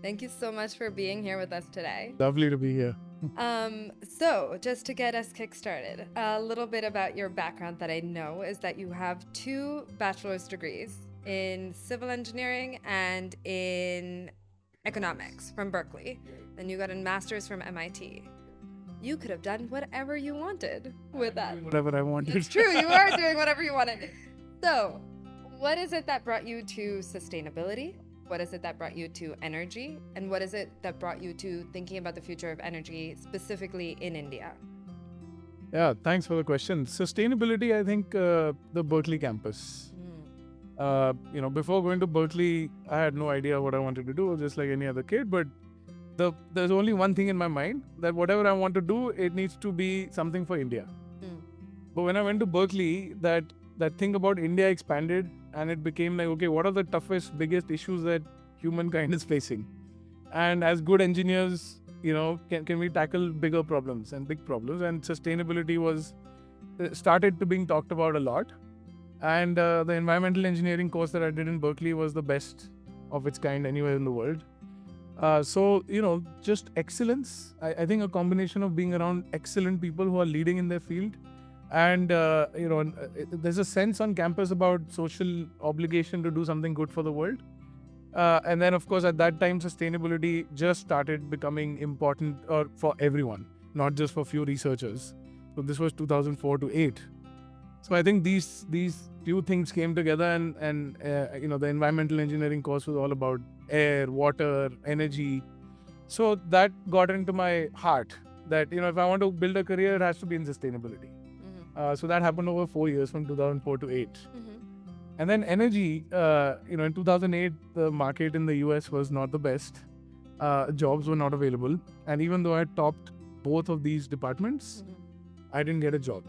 Thank you so much for being here with us today. Lovely to be here. So, just to get us kickstarted, a little bit about your background that I know is that you have 2 bachelor's degrees in civil engineering and in economics from Berkeley. Then you got a master's from MIT. You could have done whatever you wanted with that. Whatever I wanted. It's true, you are doing whatever you wanted. So, what is it that brought you to sustainability? What is it that brought you to energy? And what is it that brought you to thinking about the future of energy, specifically in India? Yeah, thanks for the question. Sustainability, I think the Berkeley campus. Before going to Berkeley, I had no idea what I wanted to do, just like any other kid. But there's only one thing in my mind, that whatever I want to do, it needs to be something for India. But when I went to Berkeley, that thing about India expanded, and it became like, okay, what are the toughest, biggest issues that humankind is facing? And as good engineers, can we tackle bigger problems and big problems? And sustainability was started to being talked about a lot. And the environmental engineering course that I did in Berkeley was the best of its kind anywhere in the world. Just excellence. I think a combination of being around excellent people who are leading in their field. And, there's a sense on campus about social obligation to do something good for the world. And then, of course, at that time, sustainability just started becoming important for everyone, not just for few researchers. So this was 2004 to 8. So I think these few things came together, and the environmental engineering course was all about air, water, energy. So that got into my heart that, if I want to build a career, it has to be in sustainability. So that happened over 4 years, from 2004 to 8. And then energy, in 2008, the market in the US was not the best. Jobs were not available. And even though I topped both of these departments, I didn't get a job.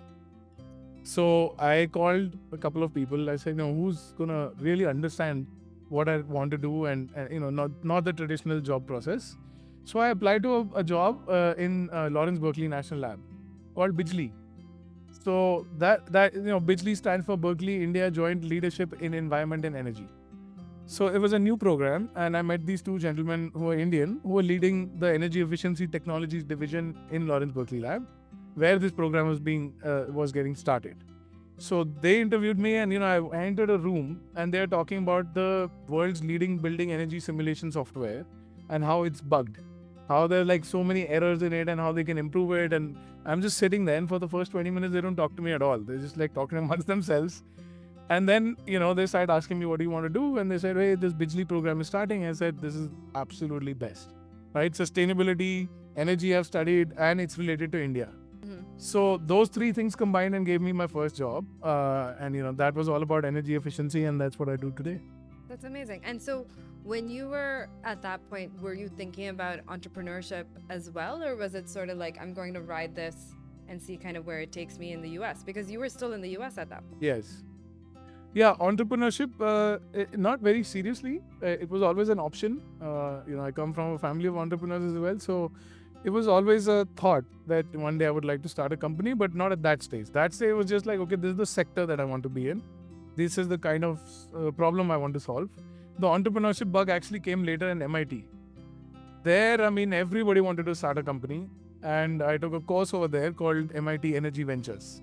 So I called a couple of people. I said, who's going to really understand what I want to do, and not the traditional job process. So I applied to a job in Lawrence Berkeley National Lab called Bijli. So that Bijli stands for Berkeley India Joint Leadership in Environment and Energy. So it was a new program, and I met these 2 gentlemen who are Indian, who were leading the Energy Efficiency Technologies division in Lawrence Berkeley Lab, where this program was getting started. So they interviewed me, and I entered a room, and they're talking about the world's leading building energy simulation software and how it's bugged, how there are like so many errors in it and how they can improve it. And I'm just sitting there, and for the first 20 minutes, they don't talk to me at all. They're just like talking amongst themselves. And then, they started asking me, what do you want to do? And they said, hey, this Bijli program is starting. I said, this is absolutely best, right? Sustainability, energy I've studied, and it's related to India. So those 3 things combined and gave me my first job. And that was all about energy efficiency, and that's what I do today. That's amazing. And so when you were at that point, were you thinking about entrepreneurship as well? Or was it sort of like, I'm going to ride this and see kind of where it takes me in the US? Because you were still in the US at that point. Yes. Yeah, entrepreneurship, not very seriously. It was always an option. I come from a family of entrepreneurs as well. So it was always a thought that one day I would like to start a company, but not at that stage. That stage was just like, okay, this is the sector that I want to be in. This is the kind of problem I want to solve. The entrepreneurship bug actually came later in MIT. There, everybody wanted to start a company, and I took a course over there called MIT Energy Ventures.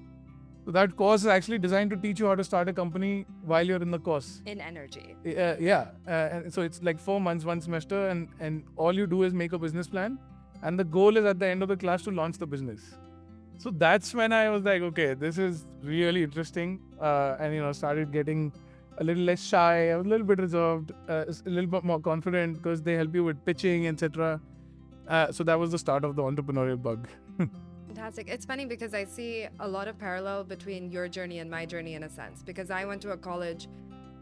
So that course is actually designed to teach you how to start a company while you're in the course. In energy. And so it's like 4 months, 1 semester, and all you do is make a business plan. And the goal is at the end of the class to launch the business. So that's when I was like, okay, this is really interesting. And started getting a little less shy, a little bit reserved, a little bit more confident, because they help you with pitching, etc. So that was the start of the entrepreneurial bug. Fantastic. It's funny because I see a lot of parallel between your journey and my journey in a sense, because I went to a college,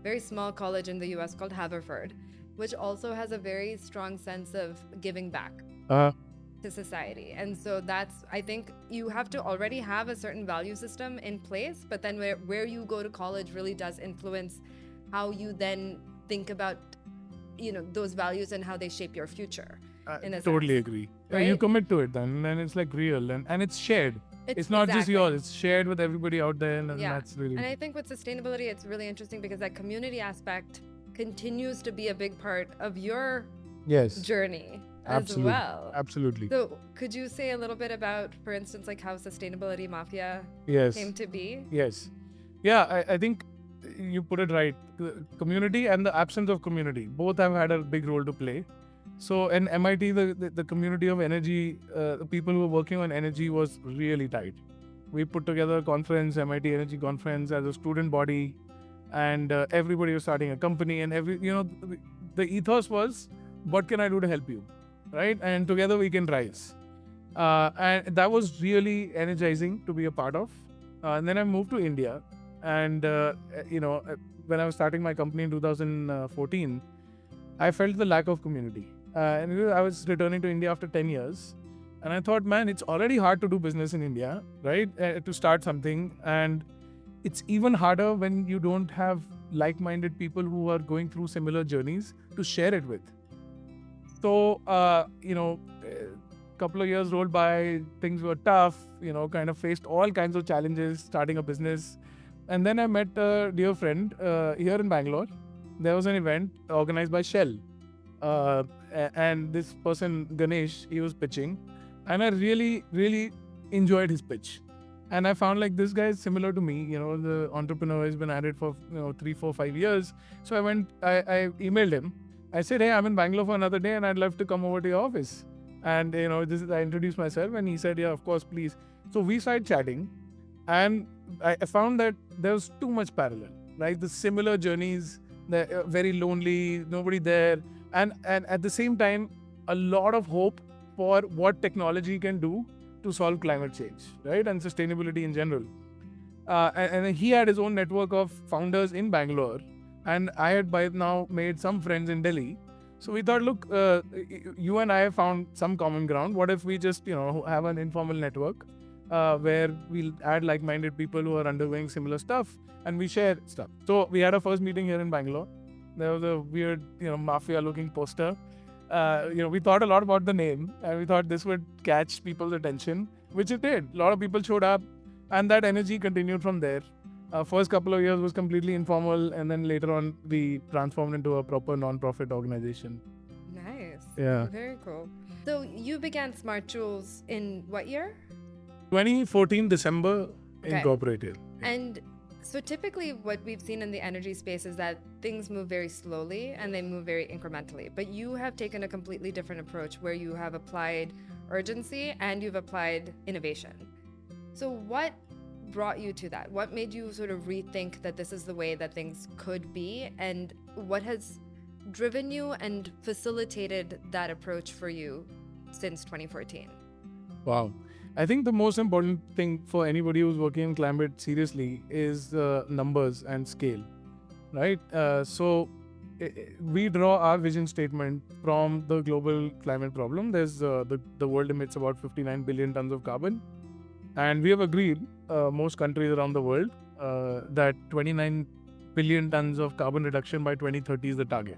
very small college in the US called Haverford, which also has a very strong sense of giving back to society. And so I think you have to already have a certain value system in place, but then where you go to college really does influence how you then think about, those values and how they shape your future. Totally agree. Right? You commit to it then it's like real, and it's shared. It's not just yours, it's shared with everybody out there, and that's really... And I think with sustainability, it's really interesting because that community aspect continues to be a big part of your Yes. journey as Absolutely. well. Absolutely. So could you say a little bit about, for instance, like how Sustainability Mafia Yes. came to be? Yes. Yeah, I think you put it right. The community and the absence of community both have had a big role to play. So in MIT, the community of energy, the people who were working on energy was really tight. We put together a conference, MIT Energy Conference, as a student body, and everybody was starting a company, and the ethos was, what can I do to help you, right? And together we can rise. And that was really energizing to be a part of. And then I moved to India, and when I was starting my company in 2014, I felt the lack of community. And I was returning to India after 10 years, and I thought, man, it's already hard to do business in India, right? To start something, and it's even harder when you don't have like-minded people who are going through similar journeys to share it with. So, couple of years rolled by, things were tough, kind of faced all kinds of challenges starting a business. And then I met a dear friend here in Bangalore. There was an event organized by Shell. And this person, Ganesh, he was pitching. And I really, really enjoyed his pitch. And I found like this guy is similar to me. The entrepreneur has been at it for 3, 4, 5 years. So I emailed him. I said, hey, I'm in Bangalore for another day and I'd love to come over to your office. And I introduced myself, and he said, yeah, of course, please. So we started chatting, and I found that there was too much parallel, right? The similar journeys, the very lonely, nobody there, and at the same time, a lot of hope for what technology can do to solve climate change, right? And sustainability in general. And he had his own network of founders in Bangalore, and I had by now made some friends in Delhi. So we thought, look, you and I have found some common ground. What if we just, have an informal network where we'll add like-minded people who are undergoing similar stuff, and we share stuff. So we had our first meeting here in Bangalore. There was a weird, mafia-looking poster. We thought a lot about the name, and we thought this would catch people's attention, which it did. A lot of people showed up, and that energy continued from there. First couple of years was completely informal, and then later on we transformed into a proper non-profit organization. Nice. Yeah. Very cool. So you began Smart Joules in what year? 2014 December, Okay. incorporated. And so typically what we've seen in the energy space is that things move very slowly and they move very incrementally. But you have taken a completely different approach where you have applied urgency and you've applied innovation. So what brought you to that? What made you sort of rethink that this is the way that things could be? And what has driven you and facilitated that approach for you since 2014? Wow. I think the most important thing for anybody who's working in climate seriously is numbers and scale, right? So we draw our vision statement from the global climate problem. There's the world emits about 59 billion tons of carbon. And we have agreed, most countries around the world, that 29 billion tons of carbon reduction by 2030 is the target.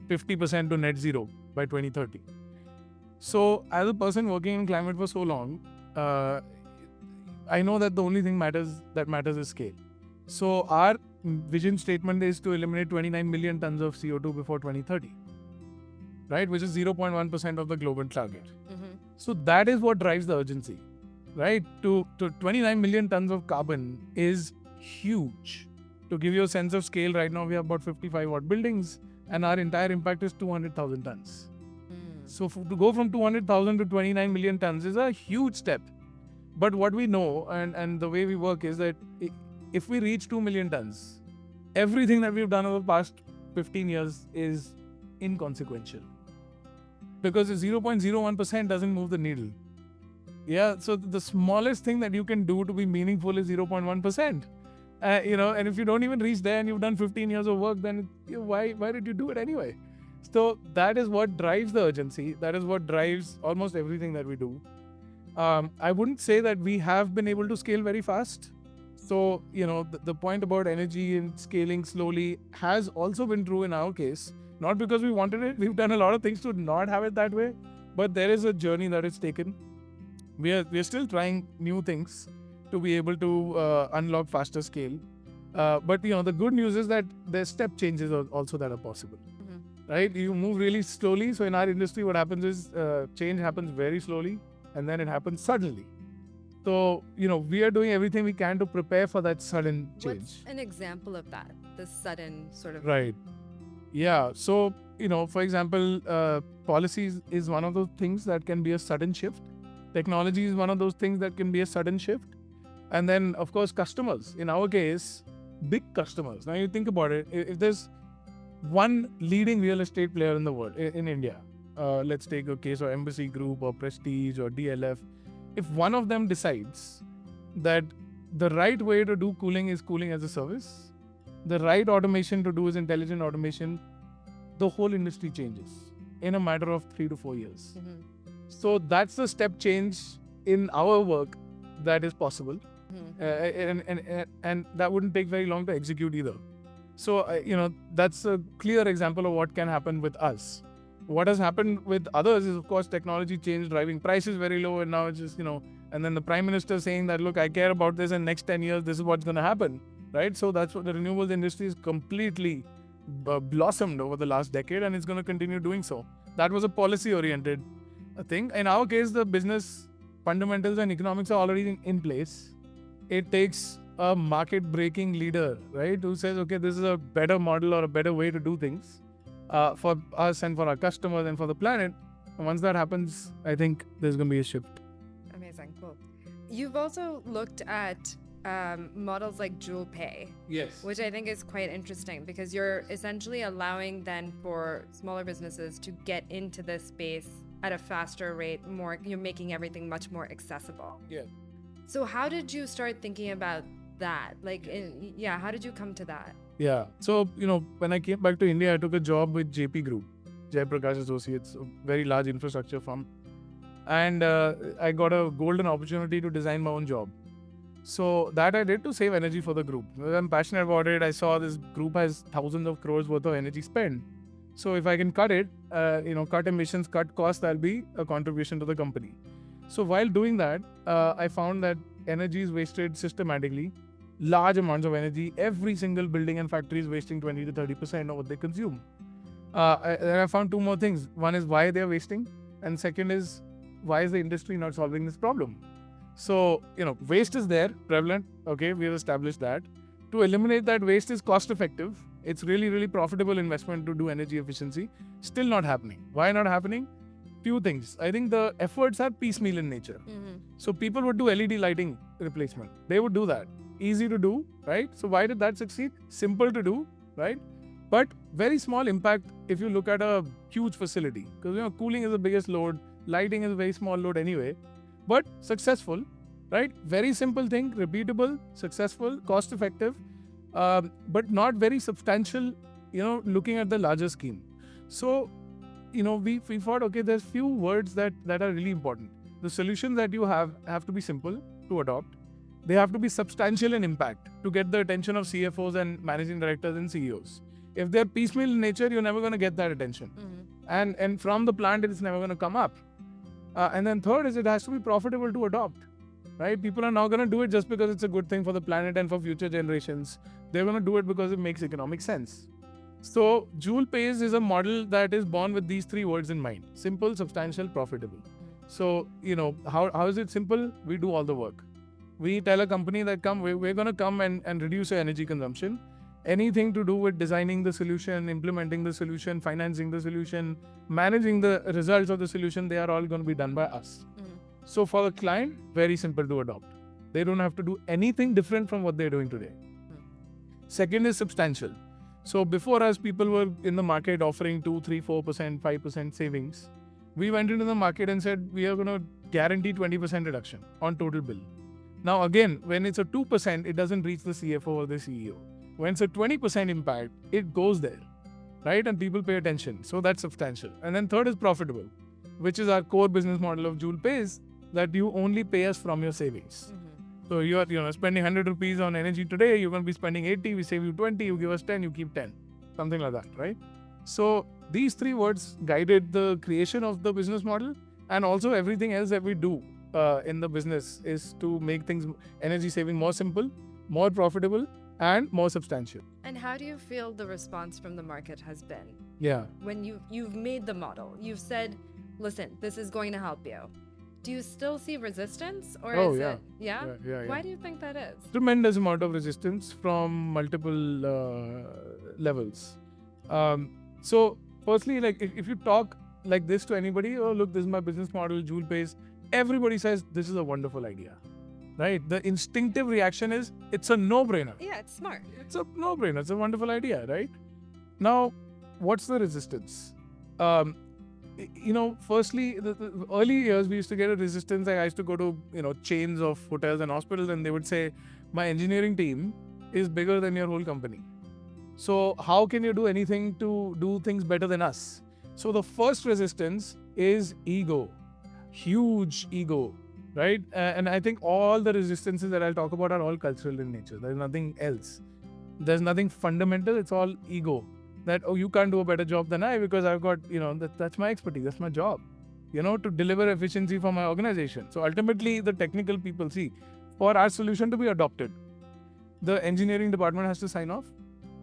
50% to net zero by 2030. So as a person working in climate for so long, I know that the only thing that matters is scale. So our vision statement is to eliminate 29 million tons of CO2 before 2030, right? Which is 0.1% of the global target. Mm-hmm. So that is what drives the urgency, right? To 29 million tons of carbon is huge. To give you a sense of scale, right now we have about 55 watt buildings, and our entire impact is 200,000 tons. So to go from 200,000 to 29 million tons is a huge step. But what we know and the way we work is that if we reach 2 million tons, everything that we've done over the past 15 years is inconsequential. Because 0.01% doesn't move the needle. Yeah, so the smallest thing that you can do to be meaningful is 0.1%. And if you don't even reach there and you've done 15 years of work, then why did you do it anyway? So that is what drives the urgency. That is what drives almost everything that we do. I wouldn't say that we have been able to scale very fast. So, the point about energy and scaling slowly has also been true in our case. Not because we wanted it. We've done a lot of things to not have it that way. But there is a journey that is taken. We are still trying new things to be able to unlock faster scale. But the good news is that there's step changes also that are possible. right? You move really slowly. So in our industry, what happens is change happens very slowly and then it happens suddenly. So, we are doing everything we can to prepare for that sudden change. What's an example of that? The sudden sort of. Right. Yeah. So, for example, policies is one of those things that can be a sudden shift. Technology is one of those things that can be a sudden shift. And then, of course, customers. In our case, big customers. Now, you think about it. If there's one leading real estate player in the world, in India, let's take a case of Embassy Group or Prestige or DLF. If one of them decides that the right way to do cooling is cooling as a service, the right automation to do is intelligent automation, the whole industry changes in a matter of 3 to 4 years. Mhm. So that's the step change in our work that is possible. And that wouldn't take very long to execute either. So, that's a clear example of what can happen with us. What has happened with others is, of course, technology changed, driving prices very low, and now it's just, and then the Prime Minister saying that, look, I care about this, and next 10 years, this is what's going to happen, right? So that's what the renewables industry is completely blossomed over the last decade, and it's going to continue doing so. That was a policy-oriented thing. In our case, the business fundamentals and economics are already in place. It takes a market-breaking leader, right, who says, okay, this is a better model or a better way to do things for us and for our customers and for the planet. And once that happens, I think there's going to be a shift. Amazing. Cool. You've also looked at models like Joule Pay. Yes. Which I think is quite interesting because you're essentially allowing then for smaller businesses to get into this space at a faster rate. You're making everything much more accessible. Yeah. So how did you start thinking about that? How did you come to that? Yeah. So, when I came back to India, I took a job with JP Group, Jayaprakash Associates, a very large infrastructure firm. And I got a golden opportunity to design my own job. So that I did to save energy for the group. I'm passionate about it. I saw this group has thousands of crores worth of energy spent. So if I can cut it, cut emissions, cut costs, that'll be a contribution to the company. So while doing that, I found that energy is wasted systematically. Large amounts of energy. Every single building and factory is wasting 20 to 30% of what they consume. I found two more things. One is why they're wasting. And second is, why is the industry not solving this problem? So, waste is there, prevalent. Okay, we have established that. To eliminate that waste is cost effective. It's really, really profitable investment to do energy efficiency. Still not happening. Why not happening? Few things. I think the efforts are piecemeal in nature. Mm-hmm. So people would do LED lighting replacement. They would do that. Easy to do, right? So why did that succeed? Simple to do, right? But very small impact if you look at a huge facility. Because cooling is the biggest load. Lighting is a very small load anyway. But successful, right? Very simple thing, repeatable, successful, cost effective, but not very substantial, looking at the larger scheme. So, we thought, okay, there's few words that are really important. The solutions that you have to be simple to adopt. They have to be substantial in impact to get the attention of CFOs and managing directors and CEOs. If they're piecemeal in nature, you're never going to get that attention. Mm-hmm. And from the plant, it's never going to come up. And then third is it has to be profitable to adopt, right? People are not going to do it just because it's a good thing for the planet and for future generations. They're going to do it because it makes economic sense. So Joule Pays is a model that is born with these three words in mind: simple, substantial, profitable. So, how is it simple? We do all the work. We tell a company that we're going to come and reduce your energy consumption. Anything to do with designing the solution, implementing the solution, financing the solution, managing the results of the solution, they are all going to be done by us. So for the client, very simple to adopt. They don't have to do anything different from what they're doing today. Second is substantial. So before us, people were in the market offering 2, 3, 4%, 5% savings. We went into the market and said, we are going to guarantee 20% reduction on total bill. Now again, when it's a 2%, it doesn't reach the CFO or the CEO. When it's a 20% impact, it goes there, right? And people pay attention. So that's substantial. And then third is profitable, which is our core business model of Joule Pays, that you only pay us from your savings. Mm-hmm. So you are spending 100 rupees on energy today, you're going to be spending 80, we save you 20, you give us 10, you keep 10. Something like that, right? So these three words guided the creation of the business model, and also everything else that we do in the business is to make things energy saving more simple, more profitable, and more substantial. And how do you feel the response from the market has been? Yeah. When you've made the model, you've said, listen, this is going to help you. Do you still see resistance, or Oh, is yeah. it? Yeah? Yeah. Why do you think that is? Tremendous amount of resistance from multiple levels. So, firstly, like if you talk like this to anybody, oh look, this is my business model, Joule pays. Everybody says this is a wonderful idea, right? The instinctive reaction is it's a no-brainer. Yeah, it's smart. It's a no-brainer. It's a wonderful idea, right? Now, what's the resistance? Um, firstly, the early years we used to get a resistance. I used to go to chains of hotels and hospitals, and they would say, "My engineering team is bigger than your whole company. So how can you do anything to do things better than us?" So the first resistance is ego, huge ego, right? And I think all the resistances that I'll talk about are all cultural in nature. There's nothing else. There's nothing fundamental. It's all ego. That, oh, you can't do a better job than I because I've got, that's my expertise. That's my job, to deliver efficiency for my organization. So ultimately, the technical people see, for our solution to be adopted, the engineering department has to sign off,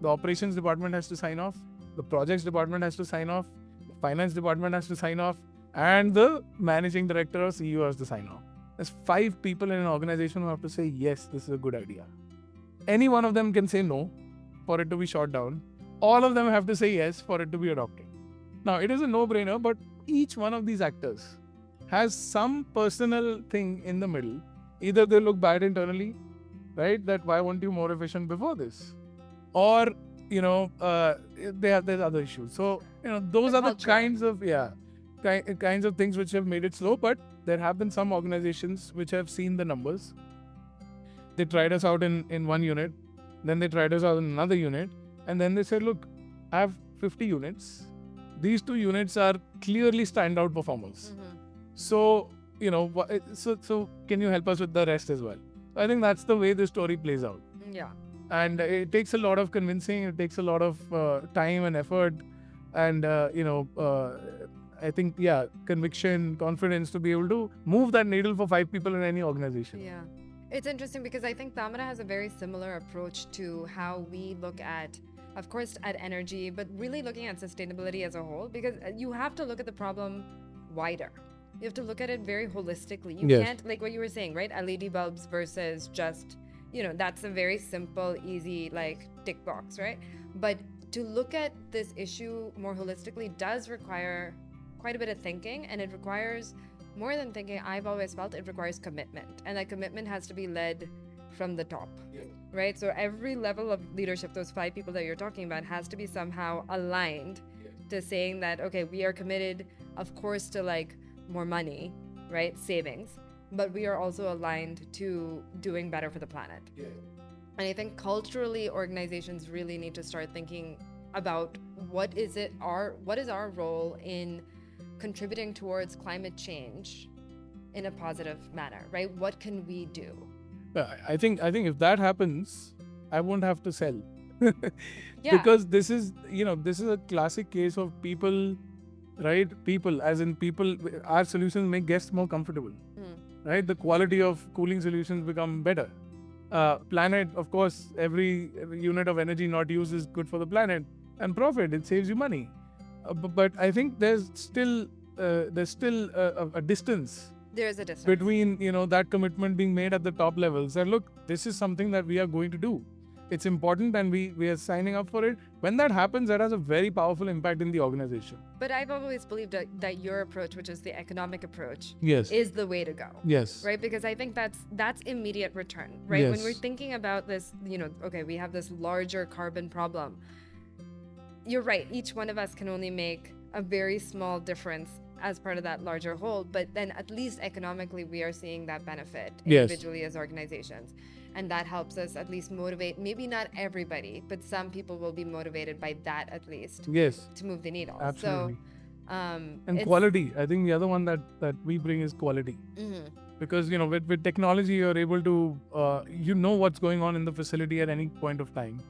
the operations department has to sign off, the projects department has to sign off, the finance department has to sign off, and the managing director or CEO has to sign off. There's 5 people in an organization who have to say, yes, this is a good idea. Any one of them can say no for it to be shot down. All of them have to say yes for it to be adopted. Now, it is a no-brainer, but each one of these actors has some personal thing in the middle. Either they look bad internally, right? That why weren't you more efficient before this? Or, there's other issues. So, those are the kinds of things which have made it slow. But there have been some organizations which have seen the numbers. They tried us out in one unit, then they tried us out in another unit, and then they said, look, I have 50 units. These 2 units are clearly standout performers. Mm-hmm. So, so can you help us with the rest as well? I think that's the way the story plays out. Yeah. And it takes a lot of convincing. It takes a lot of time and effort. And, I think, conviction, confidence to be able to move that needle for 5 people in any organization. Yeah. It's interesting because I think Tamara has a very similar approach to how we look at, of course, at energy, but really looking at sustainability as a whole, because you have to look at the problem wider. You have to look at it very holistically. You can't, like what you were saying, right? LED bulbs versus just, that's a very simple, easy, like tick box, right? But to look at this issue more holistically does require quite a bit of thinking, and it requires more than thinking. I've always felt it requires commitment, and that commitment has to be led from the top, right? So every level of leadership, those 5 people that you're talking about, has to be somehow aligned to saying that, okay, we are committed, of course, to like more money, right? Savings, but we are also aligned to doing better for the planet. And I think culturally, organizations really need to start thinking about what is our role in contributing towards climate change in a positive manner, right? What can we do? I think if that happens, I won't have to sell. Yeah. Because this is a classic case of people, right? People, as in people, our solutions make guests more comfortable, right? The quality of cooling solutions become better. Planet, of course, every unit of energy not used is good for the planet, and profit, it saves you money. But I think there's still a distance. There's a distance Between that commitment being made at the top levels. That look, this is something that we are going to do. It's important, and we are signing up for it. When that happens, that has a very powerful impact in the organization. But I've always believed that your approach, which is the economic approach, Yes, is the way to go. Yes. Right? Because I think that's immediate return, right? Yes. When we're thinking about this, okay, we have this larger carbon problem. You're right. Each one of us can only make a very small difference as part of that larger whole, but then at least economically we are seeing that benefit individually as organizations. And that helps us at least motivate, maybe not everybody, but some people will be motivated by that at least Yes. to move the needle. Absolutely. So, and quality. I think the other one that we bring is quality. Because with technology, you're able to what's going on in the facility at any point of time.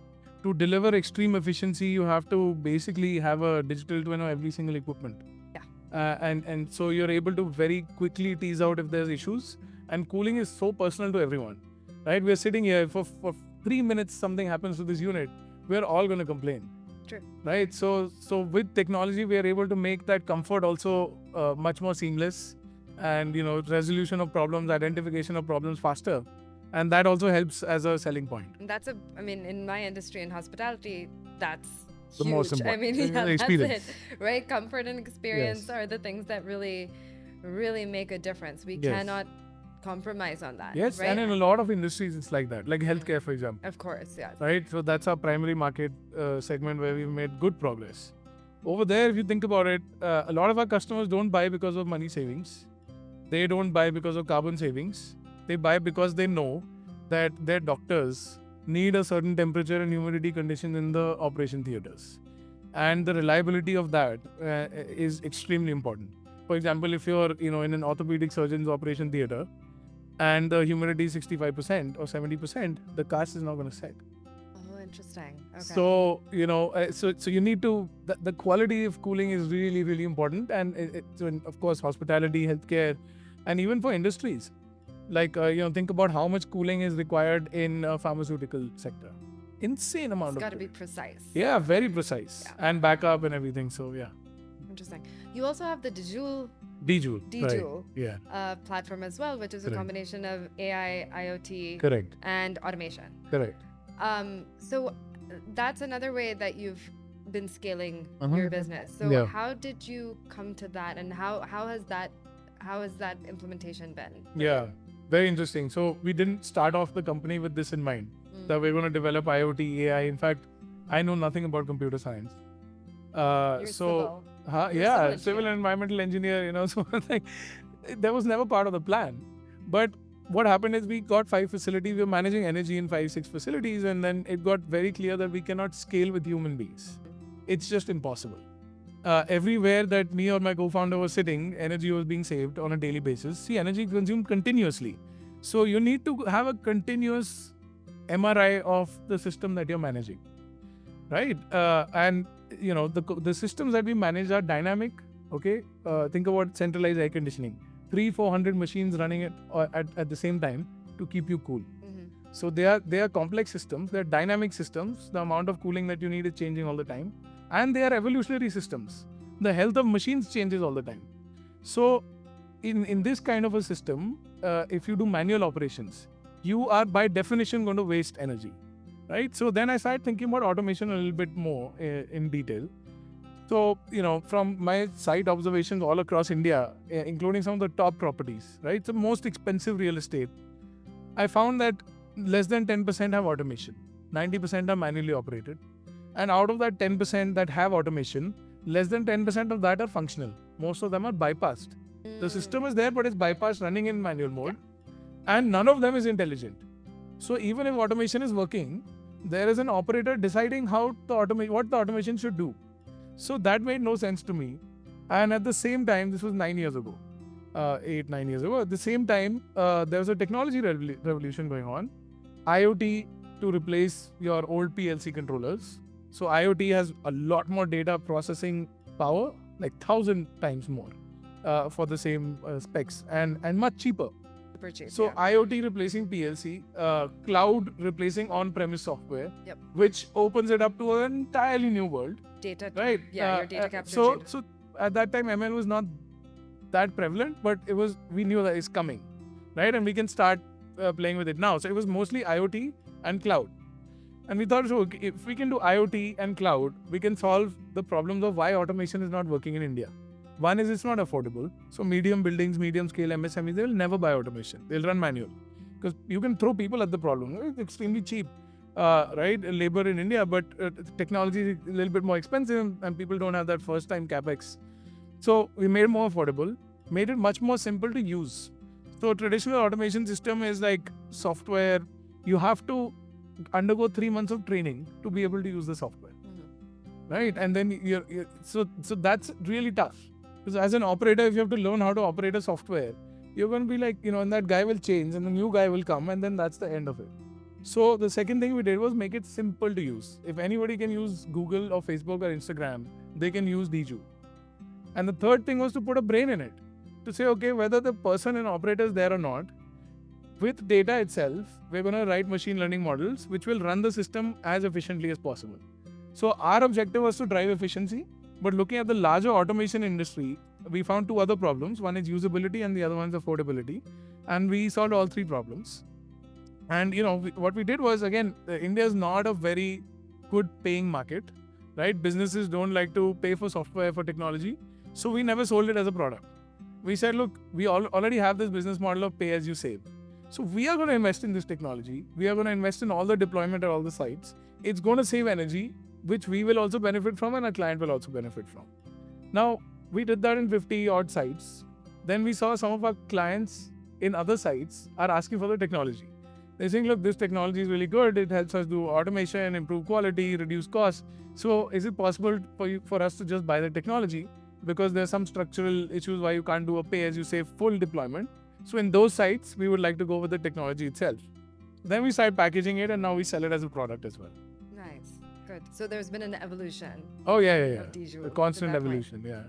To deliver extreme efficiency, you have to basically have a digital twin of every single equipment. And so you're able to very quickly tease out if there's issues. And cooling is so personal to everyone, right? We're sitting here, for 3 minutes something happens to this unit, we're all going to complain. True. right? So with technology, we are able to make that comfort also much more seamless, and resolution of problems, identification of problems faster, and that also helps as a selling point. And that's in my industry in hospitality, that's The most huge. I important mean, yeah, that's experience. it, right? Comfort and experience Yes. are the things that really, really make a difference. We Yes. cannot compromise on that. Yes, right? and in a lot of industries, it's like that, like healthcare, for example. Of course, yes. Right? So that's our primary market segment where we've made good progress. Over there, if you think about it, a lot of our customers don't buy because of money savings. They don't buy because of carbon savings. They buy because they know that their doctors need a certain temperature and humidity condition in the operation theaters. And the reliability of that is extremely important. For example, if you're in an orthopedic surgeon's operation theater and the humidity is 65% or 70%, the cast is not going to set. Oh, interesting. Okay. So so you need to the quality of cooling is really, really important, and of course hospitality, healthcare, and even for industries like think about how much cooling is required in pharmaceutical sector. Insane amount It's of got to be cooling. precise. Yeah, very precise. Yeah. And backup and everything. So yeah, Interesting. You also have the DJoule DJoule. Right. Yeah, platform as well, which is a Correct. combination of AI, IoT, correct. and automation. Correct. So that's another way that you've been scaling Uh-huh. your business. So Yeah. how did you come to that, and how has that implementation been? Yeah, very interesting. So we didn't start off the company with this in mind, that we're going to develop IoT, AI. In fact, I know nothing about computer science. You're So civil. You're yeah, civil civil engineer. and environmental engineer. So like, that was never part of the plan. But what happened is we got 5 facilities. We were managing energy in 5-6 facilities, and then it got very clear that we cannot scale with human beings. It's just impossible. Everywhere that me or my co-founder was sitting, energy was being saved on a daily basis. See, energy consumed continuously. So you need to have a continuous MRI of the system that you're managing, right? And the systems that we manage are dynamic. Okay, think about centralized air conditioning, 300-400 machines running at the same time to keep you cool. So they are complex systems. They are dynamic systems. The amount of cooling that you need is changing all the time, and they are evolutionary systems. The health of machines changes all the time. So in this kind of a system, if you do manual operations, you are by definition going to waste energy, right? So then I started thinking about automation a little bit more in detail. So, from my site observations all across India, including some of the top properties, right? The most expensive real estate, I found that less than 10% have automation. 90% are manually operated. And out of that 10% that have automation, less than 10% of that are functional. Most of them are bypassed. The system is there, but it's bypassed, running in manual mode. And none of them is intelligent. So even if automation is working, there is an operator deciding what the automation should do. So that made no sense to me. And at the same time, this was 9 years ago, 8-9 years ago. At the same time, there was a technology revolution going on. IoT to replace your old PLC controllers. So IoT has a lot more data processing power, like 1,000 times more for the same specs, and much cheaper. Super cheap. So yeah. IoT replacing PLC, cloud replacing on-premise software, Yep. which opens it up to an entirely new world, Data. right? Yeah, your data capture. So at that time, ML was not that prevalent, but we knew that it's coming, right? And we can start playing with it now. So it was mostly IoT and cloud. And we thought, so if we can do IoT and cloud, we can solve the problems of why automation is not working in India. One is it's not affordable. So medium buildings, medium scale MSMEs, they will never buy automation. They'll run manual. Because you can throw people at the problem. It's extremely cheap, right? Labor in India, but technology is a little bit more expensive and people don't have that first time CapEx. So we made it more affordable, made it much more simple to use. So traditional automation system is like software. You have to undergo 3 months of training to be able to use the software, right? And then so that's really tough. Because as an operator, if you have to learn how to operate a software, you're going to be like, and that guy will change and the new guy will come, and then that's the end of it. So the second thing we did was make it simple to use. If anybody can use Google or Facebook or Instagram, they can use DJoule. And the third thing was to put a brain in it. To say, okay, whether the person and operator is there or not, with data itself, we're going to write machine learning models which will run the system as efficiently as possible. So our objective was to drive efficiency, but looking at the larger automation industry, we found two other problems. One is usability and the other one is affordability. And we solved all three problems. And what we did was, again, India is not a very good paying market, right? Businesses don't like to pay for software, for technology. So we never sold it as a product. We said, look, we already have this business model of pay as you save. So we are going to invest in this technology. We are going to invest in all the deployment at all the sites. It's going to save energy, which we will also benefit from and our client will also benefit from. Now, we did that in 50 odd sites. Then we saw some of our clients in other sites are asking for the technology. They're saying, look, this technology is really good. It helps us do automation, improve quality, reduce costs. So is it possible for us to just buy the technology? Because there's some structural issues why you can't do a pay-as-you-save full deployment. So in those sites, we would like to go with the technology itself. Then we started packaging it and now we sell it as a product as well. Nice. Good. So there's been an evolution. Oh, yeah. Of Joules A to constant that point. evolution, yeah.